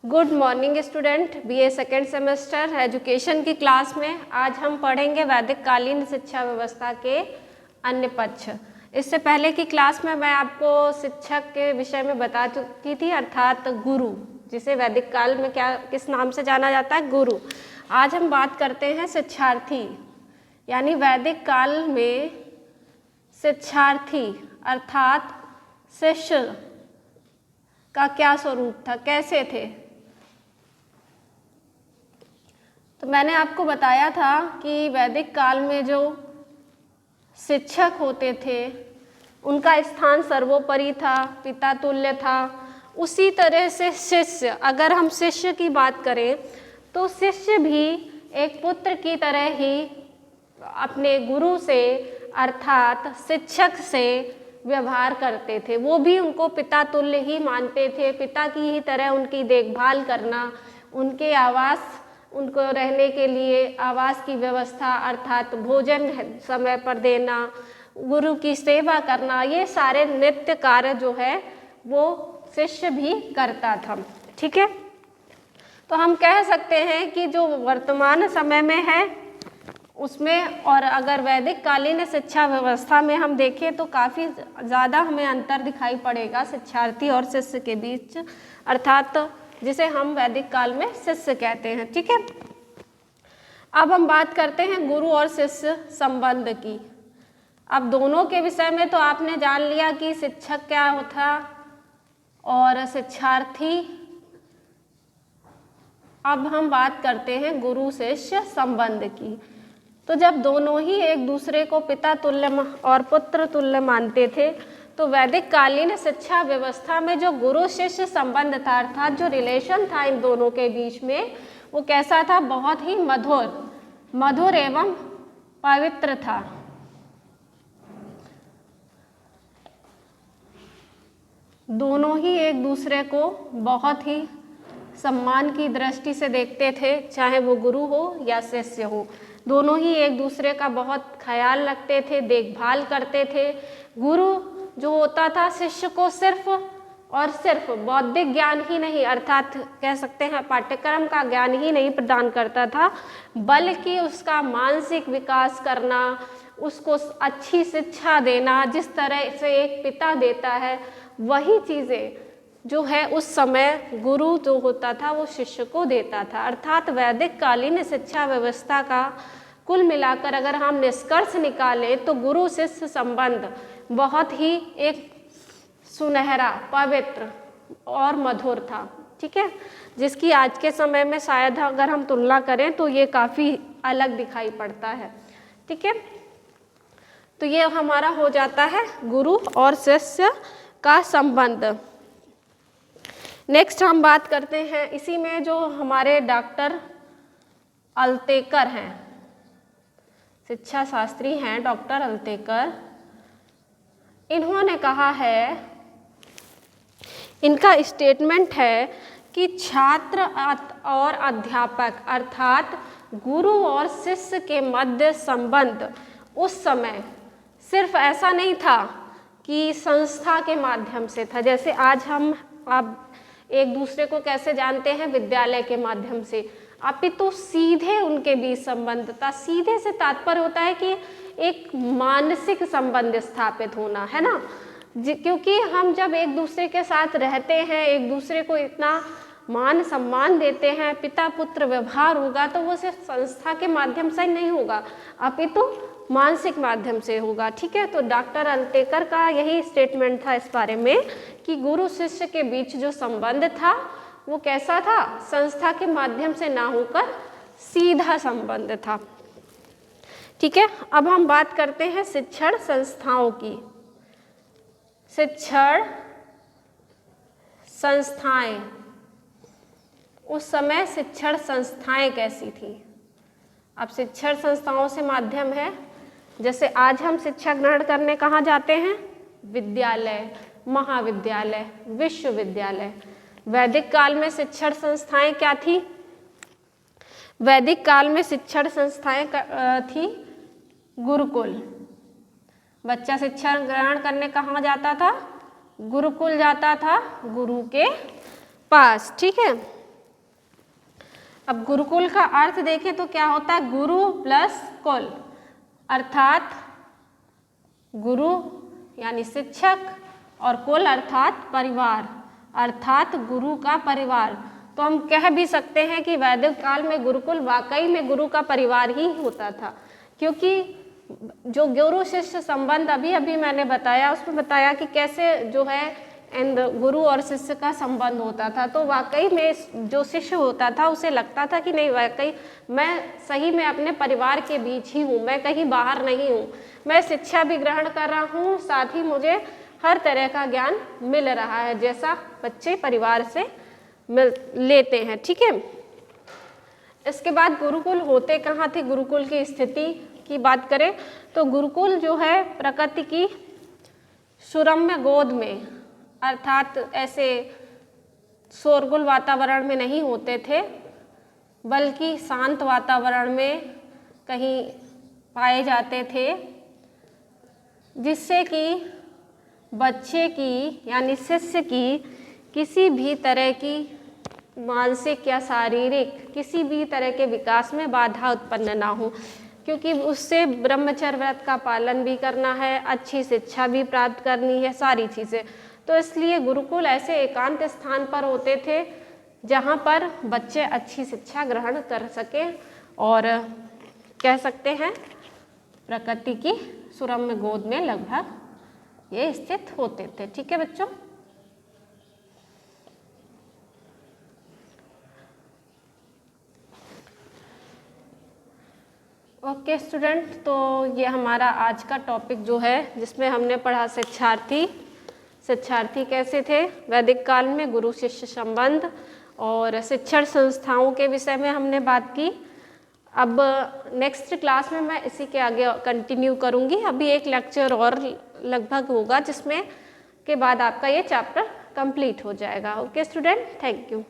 Good morning student, BA second semester education की class में आज हम पढ़ेंगे वैदिक कालीन शिक्षा व्यवस्था के अन्य पक्ष। इससे पहले की क्लास में मैं आपको शिक्षक के विषय में बता चुकी थी, अर्थात गुरु, जिसे वैदिक काल में किस नाम से जाना जाता है, गुरु। आज हम बात करते हैं शिक्षार्थी, यानी वैदिक काल में शिक्षार्थी अर्थात शिष्य का क्या स्वरूप था, कैसे थे। तो मैंने आपको बताया था कि वैदिक काल में जो शिक्षक होते थे उनका स्थान सर्वोपरि था, पिता तुल्य था। उसी तरह से शिष्य, अगर हम शिष्य की बात करें तो शिष्य भी एक पुत्र की तरह ही अपने गुरु से अर्थात शिक्षक से व्यवहार करते थे। वो भी उनको पिता तुल्य ही मानते थे, पिता की ही तरह उनकी देखभाल करना, उनके आवास, उनको रहने के लिए आवास की व्यवस्था अर्थात भोजन समय पर देना, गुरु की सेवा करना, ये सारे नित्य कार्य जो है वो शिष्य भी करता था। ठीक है, तो हम कह सकते हैं कि जो वर्तमान समय में है उसमें और अगर वैदिक कालीन शिक्षा व्यवस्था में हम देखें तो काफ़ी ज़्यादा हमें अंतर दिखाई पड़ेगा शिक्षार्थी और शिष्य के बीच, अर्थात जिसे हम वैदिक काल में शिष्य कहते हैं। ठीक है, अब हम बात करते हैं गुरु और शिष्य संबंध की। अब दोनों के विषय में तो आपने जान लिया कि शिक्षक क्या होता और शिक्षार्थी। अब हम बात करते हैं गुरु शिष्य संबंध की। तो जब दोनों ही एक दूसरे को पिता तुल्य और पुत्र तुल्य मानते थे तो वैदिक कालीन शिक्षा व्यवस्था में जो गुरु शिष्य संबंध था अर्थात जो रिलेशन था इन दोनों के बीच में, वो कैसा था, बहुत ही मधुर एवं पवित्र था। दोनों ही एक दूसरे को बहुत ही सम्मान की दृष्टि से देखते थे, चाहे वो गुरु हो या शिष्य हो। दोनों ही एक दूसरे का बहुत ख्याल रखते थे, देखभाल करते थे। गुरु जो होता था शिष्य को सिर्फ और सिर्फ बौद्धिक ज्ञान ही नहीं, अर्थात कह सकते हैं पाठ्यक्रम का ज्ञान ही नहीं प्रदान करता था, बल्कि उसका मानसिक विकास करना, उसको अच्छी शिक्षा देना, जिस तरह से एक पिता देता है वही चीज़ें जो है उस समय गुरु जो होता था वो शिष्य को देता था। अर्थात वैदिक कालीन शिक्षा व्यवस्था का कुल मिलाकर अगर हम निष्कर्ष निकालें तो गुरु शिष्य संबंध बहुत ही एक सुनहरा, पवित्र और मधुर था। ठीक है, जिसकी आज के समय में शायद अगर हम तुलना करें तो ये काफ़ी अलग दिखाई पड़ता है। ठीक है, तो ये हमारा हो जाता है गुरु और शिष्य का संबंध। नेक्स्ट हम बात करते हैं इसी में जो हमारे डॉक्टर अल्तेकर हैं, शिक्षा शास्त्री हैं डॉक्टर अल्तेकर। इन्होंने कहा है, इनका स्टेटमेंट है कि छात्र और अध्यापक अर्थात गुरु और शिष्य के मध्य संबंध उस समय सिर्फ ऐसा नहीं था कि संस्था के माध्यम से था, जैसे आज हम आप एक दूसरे को कैसे जानते हैं, विद्यालय के माध्यम से, अपितु सीधे उनके बीच संबंध था। सीधे से तात्पर्य होता है कि एक मानसिक संबंध स्थापित होना, है ना, क्योंकि हम जब एक दूसरे के साथ रहते हैं, एक दूसरे को इतना मान सम्मान देते हैं, पिता पुत्र व्यवहार होगा, तो वो सिर्फ संस्था के माध्यम से नहीं होगा, अपितु मानसिक माध्यम से होगा। ठीक है, तो डॉक्टर अल्तेकर का यही स्टेटमेंट था इस बारे में कि गुरु शिष्य के बीच जो संबंध था वो कैसा था, संस्था के माध्यम से ना होकर सीधा संबंध था। ठीक है, अब हम बात करते हैं शिक्षण संस्थाओं की। शिक्षण संस्थाएं, उस समय शिक्षण संस्थाएं कैसी थी। अब शिक्षण संस्थाओं से माध्यम है, जैसे आज हम शिक्षा ग्रहण करने कहाँ जाते हैं, विद्यालय, महाविद्यालय, विश्वविद्यालय। वैदिक काल में शिक्षण संस्थाएं क्या थी, वैदिक काल में शिक्षण संस्थाएं थी गुरुकुल। बच्चा शिक्षा ग्रहण करने कहाँ जाता था, गुरुकुल जाता था, गुरु के पास। ठीक है, अब गुरुकुल का अर्थ देखें तो क्या होता है, गुरु प्लस कुल, अर्थात गुरु यानी शिक्षक और कुल अर्थात परिवार, अर्थात गुरु का परिवार। तो हम कह भी सकते हैं कि वैदिक काल में गुरुकुल वाकई में गुरु का परिवार ही होता था, क्योंकि जो गुरु शिष्य संबंध अभी अभी मैंने बताया, उसमें बताया कि कैसे जो है गुरु और शिष्य का संबंध होता था। तो वाकई में जो शिष्य होता था उसे लगता था कि नहीं, वाकई मैं सही में अपने परिवार के बीच ही हूँ, मैं कहीं बाहर नहीं हूँ, मैं शिक्षा भी ग्रहण कर रहा हूँ, साथ ही मुझे हर तरह का ज्ञान मिल रहा है, जैसा बच्चे परिवार से लेते हैं। ठीक है, इसके बाद गुरुकुल होते कहाँ थे, गुरुकुल की स्थिति की बात करें तो गुरुकुल जो है प्रकृति की सुरम्य गोद में, अर्थात ऐसे शोरगुल वातावरण में नहीं होते थे, बल्कि शांत वातावरण में कहीं पाए जाते थे, जिससे कि बच्चे की यानी शिष्य की किसी भी तरह की मानसिक या शारीरिक किसी भी तरह के विकास में बाधा उत्पन्न ना हो, क्योंकि उससे ब्रह्मचर्य व्रत का पालन भी करना है, अच्छी शिक्षा भी प्राप्त करनी है, सारी चीज़ें। तो इसलिए गुरुकुल ऐसे एकांत स्थान पर होते थे जहाँ पर बच्चे अच्छी शिक्षा ग्रहण कर सकें और कह सकते हैं प्रकृति की सुरम्य गोद में लगभग ये स्थित होते थे। ठीक है बच्चों, ओके स्टूडेंट, तो ये हमारा आज का टॉपिक जो है जिसमें हमने पढ़ा शिक्षार्थी कैसे थे वैदिक काल में, गुरु शिष्य संबंध और शिक्षण संस्थाओं के विषय में हमने बात की। अब नेक्स्ट क्लास में मैं इसी के आगे कंटिन्यू करूँगी। अभी एक लेक्चर और लगभग होगा जिसमें के बाद आपका ये चैप्टर कंप्लीट हो जाएगा। Okay student, thank you.